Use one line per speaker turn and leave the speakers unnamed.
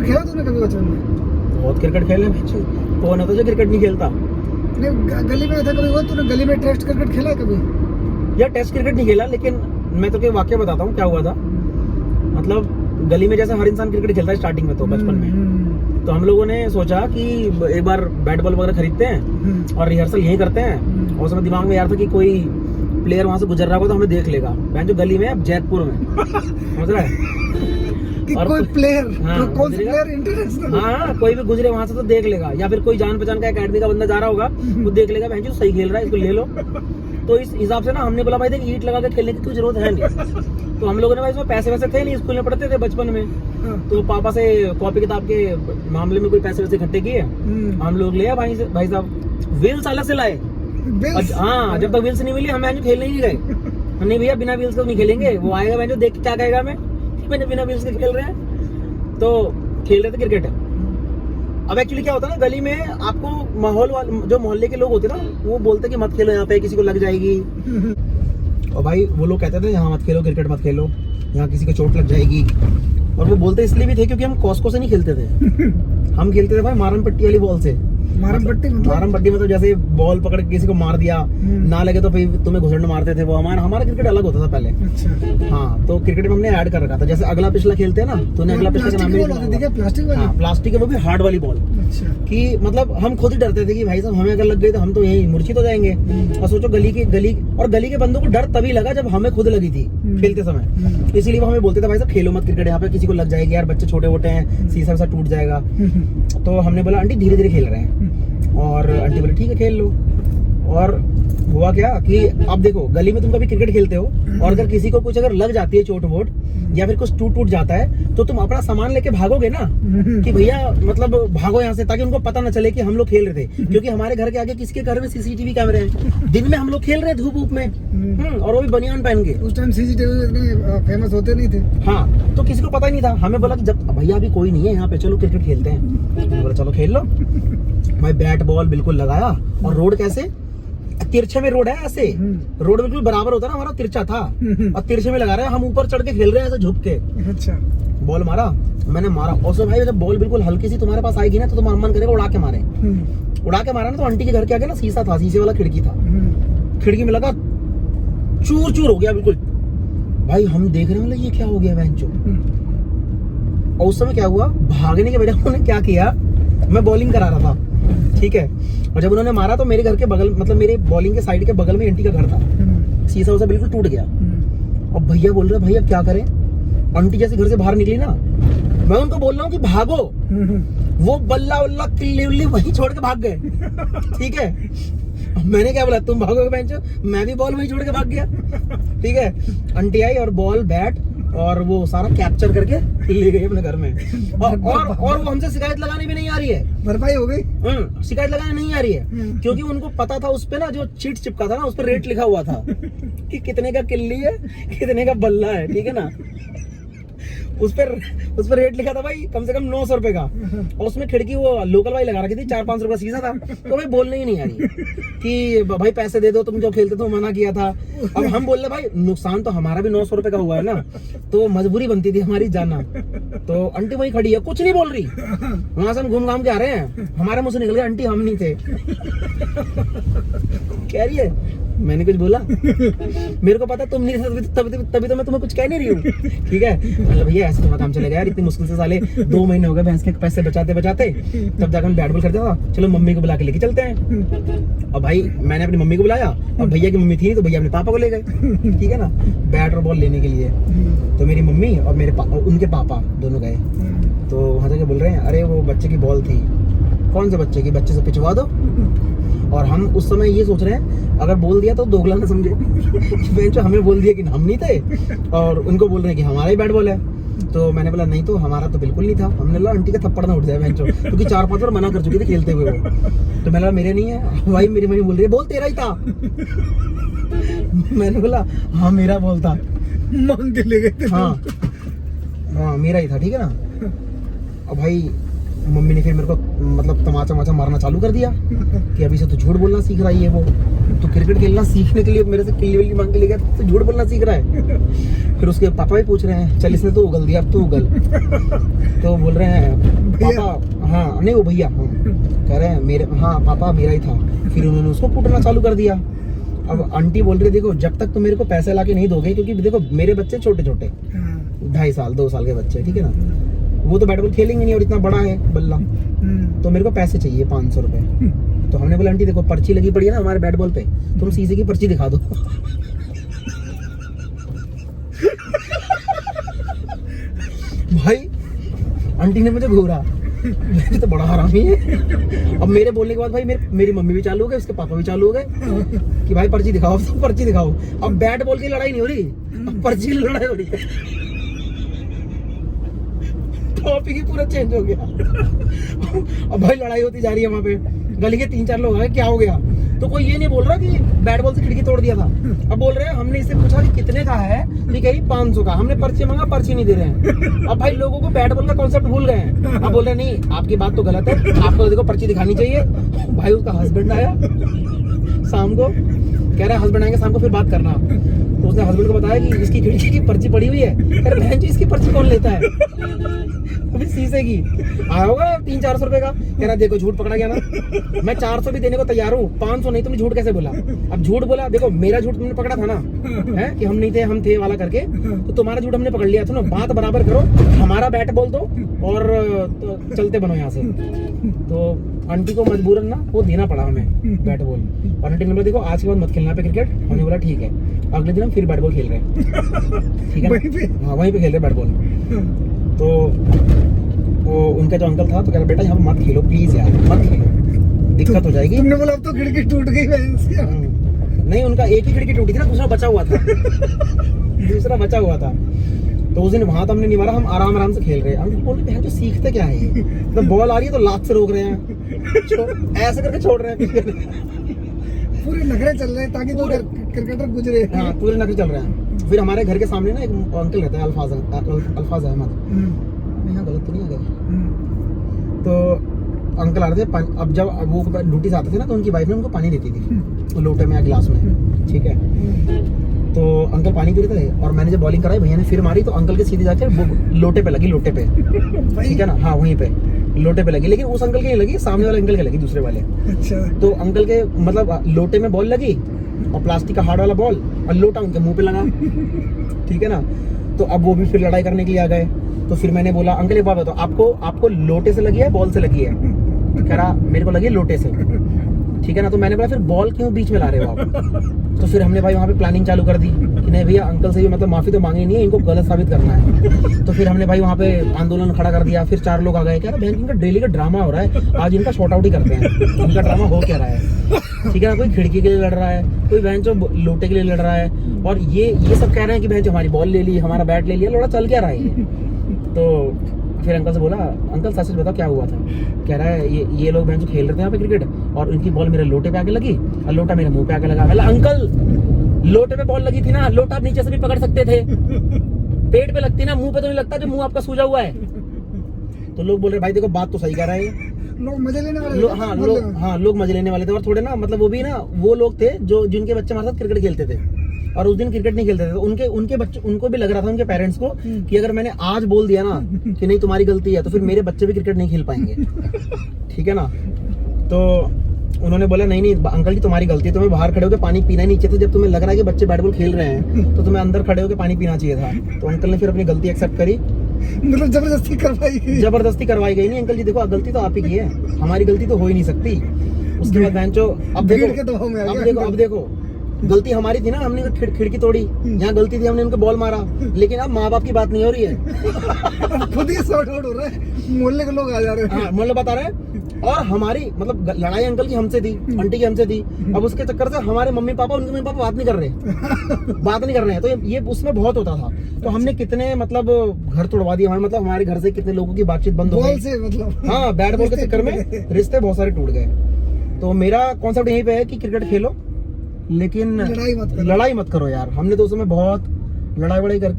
खेला तूने कभी बचपन में?
बहुत क्रिकेट खेले। कौन होता जो क्रिकेट नहीं खेलता?
गली में ऐसा कभी हुआ तूने गली में टेस्ट क्रिकेट खेला है कभी?
यार टेस्ट क्रिकेट नहीं खेला, लेकिन मैं तो वाकया बताता हूँ क्या हुआ था। मतलब गली में जैसे हर इंसान क्रिकेट खेलता है स्टार्टिंग में, तो बचपन में तो हम लोगों ने सोचा कि एक बार बैट बॉल वगैरह खरीदते हैं और रिहर्सल यहीं करते हैं। और उसमें दिमाग में यार था कि कोई प्लेयर वहां से गुजर रहा होगा तो हमें देख लेगा। जो गली में जयपुर में समझ रहा है,
और कोई प्लेयर,
हाँ,
कौन सा प्लेयर इंटरनेशनल,
हाँ कोई भी गुजरे वहां से तो देख लेगा, या फिर कोई जान पहचान का एकेडमी का बंदा जा रहा होगा वो देख लेगा, जो सही खेल रहा है इसको ले लो। तो इस हिसाब से ना हमने बोला भाई देख ईंट लगा के खेलने की कोई जरूरत है नहीं। तो हम लोगों ने भाई इसमें पैसे वैसे थे नहीं, स्कूल में पढ़ते थे बचपन में, तो पापा से कॉपी किताब के मामले में कोई पैसे वैसे इकट्ठे किए, हम लोग ले भाई साहब व्हील्स अलग से लाए। हाँ जब तक व्हील्स नहीं मिली हम खेलने ही नहीं गए। नहीं भैया बिना व्हील्स तो नहीं खेलेंगे, वो आएगा मैं जो देख के क्या कहेगा मैंने बिना व्हील्स के खेल रहे हैं। तो खेल रहे थे क्रिकेट। अब एक्चुअली क्या होता है ना, गली में आपको माहौल जो मोहल्ले के लोग होते ना वो बोलते कि मत खेलो यहाँ पे, किसी को लग जाएगी। और भाई वो लोग कहते थे यहाँ मत खेलो क्रिकेट, मत खेलो यहाँ किसी को चोट लग जाएगी। और वो बोलते इसलिए भी थे क्योंकि हम कॉस्को से नहीं खेलते थे, हम खेलते थे भाई मारम पट्टी वाली बॉल से। मारम पट्टी मतलब जैसे बॉल पकड़ के किसी को मार दिया, ना लगे तो फिर तुम्हें घुसंड मारते थे। वो हमारा क्रिकेट अलग होता था पहले। अच्छा। हाँ तो क्रिकेट में हमने ऐड कर रखा था, जैसे अगला पिछला खेलते हैं ना, तूने अगला पिछला का नाम प्लास्टिक है, वो भी हार्ड वाली बॉल। अच्छा। कि मतलब हम खुद ही डरते थे कि भाई साहब हमें अगर लग गई तो हम तो यही मूर्छित हो जाएंगे। और सोचो गली के बंदों को डर तभी लगा जब हमें खुद लगी थी खेलते समय। इसीलिए वो हमें बोलते थे भाई साहब खेलो मत क्रिकेट, यहाँ पे किसी को लग जाएगी यार, बच्चे छोटे मोटे हैं, शीशा वैसा टूट जाएगा। तो हमने बोला आंटी धीरे धीरे खेल रहे हैं, और आंटी बोले ठीक है खेल लो। और हुआ क्या कि अब देखो गली में तुम कभी क्रिकेट खेलते हो और अगर किसी को कुछ अगर लग जाती है चोट वोट या फिर कुछ टूट जाता है तो तुम अपना सामान लेके भागोगे ना कि भैया मतलब भागो यहाँ से, ताकि उनको पता ना चले कि हम लोग खेल रहे थे। क्योंकि हमारे घर के आगे किसके घर में सीसीटीवी कैमरे हैं, दिन में हम लोग खेल रहे हैं धूप में, और वो भी बनियान पहन के।
उस टाइम सीसीटीवी इतने फेमस होते नहीं थे।
हाँ तो किसी को पता ही नहीं था। हमें बोला कि जब भैया अभी कोई नहीं है यहाँ पे, चलो क्रिकेट खेलते हैं। बोला चलो खेल लो भाई। बैट बॉल बिल्कुल लगाया, और रोड कैसे तिरछे में रोड है, ऐसे रोड बिल्कुल बराबर होता ना, हमारा तिरछा था और तिरछे में लगा रहे हैं हम, ऊपर चढ़ के खेल रहे हैं ऐसे झुक के। अच्छा। बॉल मारा, मैंने मारा, और सो भाई जब बॉल बिल्कुल हल्की सी तुम्हारे पास आएगी ना तो तुम्हारा मन करेगा उड़ा के मारे। उड़ा के मारा ना तो आंटी के घर के आगे ना शीशा था, शीशे वाला खिड़की था, खिड़की में लगा चूर चूर हो गया बिल्कुल। भाई हम देख रहे हैं ये क्या हो गया बेंचो। और उस समय क्या हुआ, भागने के बजाय उन्होंने क्या किया, मैं बॉलिंग करा रहा था ठीक है, और जब उन्होंने मारा तो मेरे घर के बगल मतलब मेरे बॉलिंग के साइड के बगल में आंटी का घर था, शीशा उसा बिल्कुल टूट गया। और भैया बोल रहे भैया क्या करें। आंटी जैसे घर से बाहर निकली ना, मैं उनको बोल रहा हूँ कि भागो, वो बल्ला उल्ला किल्ली उल्ली वहीं छोड़ के भाग गए ठीक है। मैंने क्या बोला तुम भागोगे बेंचो, मैं भी बॉल वहीं छोड़ के भाग गया ठीक है। आंटी आई और बॉल बैट और वो सारा कैप्चर करके ले गई अपने घर में। और वो हमसे शिकायत लगाने भी नहीं आ रही है,
भरपाई हो गई।
शिकायत लगाने नहीं आ रही है क्योंकि उनको पता था उस पे ना जो चीट चिपका था ना उस पर रेट लिखा हुआ था कि कितने का किल्ली है कितने का बल्ला है, ठीक है ना। उस पर रेट लिखा था भाई कम से कम 900 रुपए का, और उसमें खिड़की वो लोकल वाली लगा रखी थी, 4-5 रुपए शीशा था। तो भाई बोलने ही नहीं आ रही कि भाई पैसे दे दो, तुम जो खेलते थे मना किया था। अब हम बोल रहे भाई नुकसान तो हमारा भी 900 रुपए का हुआ है ना, तो मजबूरी बनती थी हमारी जाना। तो आंटी वही खड़ी है, कुछ नहीं बोल रही, वहां से हम घूम घाम के आ रहे हैं, हमारे मुंह से निकल गया आंटी हम नहीं थे कह रही है मैंने कुछ बोला, मेरे को पता तुम नहीं थे तभी तो मैं तुम्हें कुछ कह नहीं रही हूँ ठीक है। मतलब भैया ऐसे तुम्हारा काम चलेगा यार, इतनी मुश्किल से साले 2 महीने हो गए भैंस के पैसे बचाते तब जाकर हम बैट बॉल खरीदा था, चलो मम्मी को बुला के लेके चलते हैं। और भाई मैंने अपनी मम्मी को बुलाया और भैया की मम्मी थी तो भैया अपने पापा को ले गए ठीक है ना, बैट और बॉल लेने के लिए। तो मेरी मम्मी और मेरे उनके पापा दोनों गए, तो वहां जाके बोल रहे हैं अरे वो बच्चे की बॉल थी। कौन से बच्चे की, बच्चे से पिछवा दो। और हम उस समय ये सोच रहे हैं अगर बोल दिया तो दोगला ना समझे बेंचो हमें बोल दिया कि हम नहीं थे, और उनको बोल रहे हैं कि हमारा ही बैट बॉल है। तो मैंने बोला नहीं तो हमारा तो बिल्कुल नहीं था। हमने बोला आंटी का थप्पड़ ना उठ जाए बेंचो, क्योंकि 4-5 बार मना कर चुके थे खेलते हुए वो। तो मैंने बोला मेरे नहीं है भाई, मेरी मम्मी बोल रही है बोल तेरा ही था मैंने बोला हाँ मेरा बॉल था,
मांग के ले गए थे।
हाँ मेरा ही था ठीक है ना। और भाई मम्मी ने फिर मेरे को मतलब तमाचा माचा मारना चालू कर दिया कि अभी से तो झूठ बोलना सीख रहा है ये वो, तो क्रिकेट खेलना सीखने के लिए मेरे से किल्ली विल्ली मांग के ले गया तो झूठ बोलना सीख रहा है। फिर उसके पापा भी पूछ रहे हैं चल इसने तो उगल दिया अब तू उगल। तो बोल रहे हैं पापा, हाँ नहीं वो भैया, हाँ कह रहे हैं मेरे, हाँ पापा मेरा ही था। फिर उन्होंने उसको कूटना चालू कर दिया। अब आंटी बोल रही देखो जब तक तुम मेरे को पैसे ला के नहीं दोगे, क्योंकि देखो मेरे बच्चे छोटे छोटे 2.5 साल 2 साल के बच्चे, ठीक है ना, वो तो बैट बॉल खेलेंगे नहीं और इतना बड़ा है बल्ला, तो मेरे को पैसे चाहिए 500 रुपए। तो हमने बोला आंटी देखो पर्ची लगी पड़ी है ना हमारे बैट बॉल पे, तुम शीशे की पर्ची दिखा दो। भाई आंटी ने मुझे घूरा, ये तो बड़ा हरामी है। अब मेरे बोलने के बाद भाई मेरी मम्मी भी चालू हो गए, उसके पापा भी चालू हो गए कि भाई पर्ची दिखाओ, तो पर्ची दिखाओ। अब बैट बॉल की लड़ाई नहीं हो रही, अब पर्ची की लड़ाई हो रही है। टॉपिक ही पूरा चेंज हो गया। अब भाई लड़ाई होती जा रही है वहां पे, गली के 3-4 लोग आए, क्या हो गया? तो कोई ये नहीं बोल रहा कि बैट बॉल से खिड़की तोड़ दिया था। अब बोल रहे हैं हमने इससे पूछा कि कितने का है, ठीक है 500 का, हमने पर्ची मांगा, पर्ची नहीं दे रहे हैं। अब भाई लोगों को बैट बॉल का कॉन्सेप्ट भूल गए हैं। अब बोल रहे हैं नहीं आपकी बात तो गलत है, आपको देखो पर्ची दिखानी चाहिए। भाई उसका हस्बैंड आया शाम को, कह रहा है हस्बैंड आएंगे शाम को फिर बात करना। तो उसने हस्बैंड को बताया कि इसकी खिड़की की पर्ची पड़ी हुई है। कह रहे बहन जी इसकी पर्ची कौन लेता है? अभी शीशे की आया होगा 300-400 रुपए का। कह रहा देखो झूठ पकड़ा गया ना, मैं 400 भी देने को तैयार हूँ, 500 नहीं। तुमने झूठ कैसे बोला? अब झूठ बोला, देखो मेरा झूठ तुमने पकड़ा था ना, है कि हम नहीं थे हम थे वाला करके, तो तुम्हारा झूठ हमने पकड़ लिया था ना। बात बराबर करो, हमारा बैट बॉल दो और तो चलते बनो यहाँ से। तो आंटी को मजबूरन ना वो देना पड़ा हमें बैट बॉल, और आंटी ने बोला देखो आज के बाद मत खेलना पे क्रिकेट। हमने बोला ठीक है। अगले दिन हम फिर बैट बॉल खेल रहे हैं, ठीक है, हाँ वहीं पे खेल रहे बैट बॉल। तो वो उनका जो अंकल था तो कह रहा बेटा यहाँ मत खेलो प्लीज यार, मत खेलो, दिक्कत हो जाएगी।
तुमने बोला अब तो खिड़की टूट गई
नहीं, उनका एक ही खिड़की टूटी थी ना, दूसरा बचा हुआ था। दूसरा बचा हुआ था। तो उस दिन वहां तो हमने नहीं मारा, हम आराम से खेल रहे हैं। अंकल बोल रहे हैं जो सीखते क्या है ये, तो बॉल आ रही है तो लात से रोक रहे हैं, ऐसे करके छोड़ रहे हैं।
पूरे नखरे चल रहे हैं ताकि तो क्रिकेटर गुजरे।
हाँ पूरे नखरे चल रहे हैं। फिर हमारे घर के सामने ना एक अंकल रहता है अल्फाज अहमद, यहाँ गलत तो नहीं आ गया। तो अंकल आ रहे थे, अब जब वो ड्यूटी से आते थे ना तो उनकी वाइफ ने उनको पानी देती थी लोटे में या गिलास में, ठीक है। तो अंकल पानी पी रहे थे और मैंने जब बॉलिंग कराई भैया ने फिर मारी तो अंकल के सीधे जाके लोटे पे लगी, लोटे पे, ठीक है ना, हाँ वहीं पे लोटे पे लगी। लेकिन उस अंकल की नहीं लगी, सामने वाले अंकल के लगी, दूसरे वाले।
अच्छा।
तो अंकल के मतलब लोटे में बॉल लगी और प्लास्टिक का हार्ड वाला बॉल, और लोटा उनके मुंह पे लगा, ठीक है ना। तो अब वो भी फिर लड़ाई करने के लिए आ गए। तो फिर मैंने बोला अंकल एक बात बताओ, आपको लोटे से लगी है बॉल से लगी है? कह रहा मेरे को लगी लोटे से, ठीक है ना। तो मैंने बोला फिर बॉल क्यों बीच में ला रहे हो आप? तो फिर हमने भाई वहाँ पे प्लानिंग चालू कर दी कि नहीं भैया अंकल से भी मतलब माफी तो मांगी नहीं है, इनको गलत साबित करना है। तो फिर हमने भाई वहाँ पे आंदोलन खड़ा कर दिया। फिर 4 लोग आ गए, कह रहा बहन इनका डेली का ड्रामा हो रहा है, आज इनका शॉर्ट आउट ही करते हैं, इनका ड्रामा हो क्या रहा है, ठीक है ना। कोई खिड़की के लिए लड़ रहा है, कोई बहन जो लोटे के लिए लड़ रहा है, और ये सब कह रहे हैं कि बहन जो हमारी बॉल ले ली, हमारा बैट ले लिया, लड़ा चल क्या रहा है। तो फिर अंकल से बोला अंकल सच बताओ क्या हुआ था? कह रहा है ये लोग बहन जो खेल रहे थे यहाँ पे क्रिकेट और इनकी बॉल मेरे लोटे पे आके लगी और लोटा मेरे मुंह पे आके लगा। बोला अंकल लोटे पे बॉल लगी थी ना, लोटा नीचे से भी पकड़ सकते थे, पेट पे लगती ना, मुंह पे तो नहीं लगता जो मुंह आपका सूजा हुआ है। तो लोग बोल रहे भाई देखो बात तो सही कह रहा है,
लोग मजे लेने वाले
लोग मजे लेने वाले थे। और थोड़े ना मतलब वो भी ना वो लोग थे जो जिनके बच्चे हमारे साथ क्रिकेट खेलते थे और उस दिन क्रिकेट नहीं खेलते थे। तो उनके बच्चे, उनको भी लग रहा था उनके पेरेंट्स को कि अगर मैंने आज बोल दिया ना कि नहीं तुम्हारी गलती है तो फिर मेरे बच्चे भी क्रिकेट नहीं खेल पाएंगे, ठीक है ना। तो उन्होंने बोला नहीं अंकल जी तुम्हारी गलती है, तुम्हें बाहर खड़े होकर पानी पीना नहीं चाहिए था। जब तुम्हें लग रहा है कि बच्चे बैट बॉल खेल रहे हैं तो तुम्हें अंदर खड़े होकर पानी पीना चाहिए था। तो अंकल ने फिर अपनी गलती एक्सेप्ट करी,
मतलब जबरदस्ती करवाई
गई नहीं। अंकल जी देखो गलती तो आप ही की है, हमारी गलती तो हो ही नहीं सकती। उसके बाद बेंचो अब देखो गलती हमारी थी ना, हमने खिड़की तोड़ी, यहाँ गलती थी हमने उनको बॉल मारा। लेकिन अब माँ बाप की बात नहीं हो रही है,
खुद ही शॉर्ट आउट हो रहा है, मोहल्ले के लोग आ जा रहे हैं।
हाँ मोहल्ले बता रहे हैं। और हमारी मतलब लड़ाई अंकल की हमसे थी, आंटी की हमसे थी। अब उसके चक्कर से हमारे मम्मी पापा उनके मम्मी पापा बात नहीं कर रहे हैं। तो ये उसमें बहुत होता था। तो हमने कितने मतलब घर तोड़वा दिए, मतलब हमारे घर से कितने लोगों की बातचीत बंद हो गई, मतलब हाँ बैट बॉल के चक्कर में रिश्ते बहुत सारे टूट गए। तो मेरा कॉन्सेप्ट यहीं पे है कि क्रिकेट खेलो लेकिन लड़ाई मत करो यार। हमने तो उस समय बहुत लड़ाई करके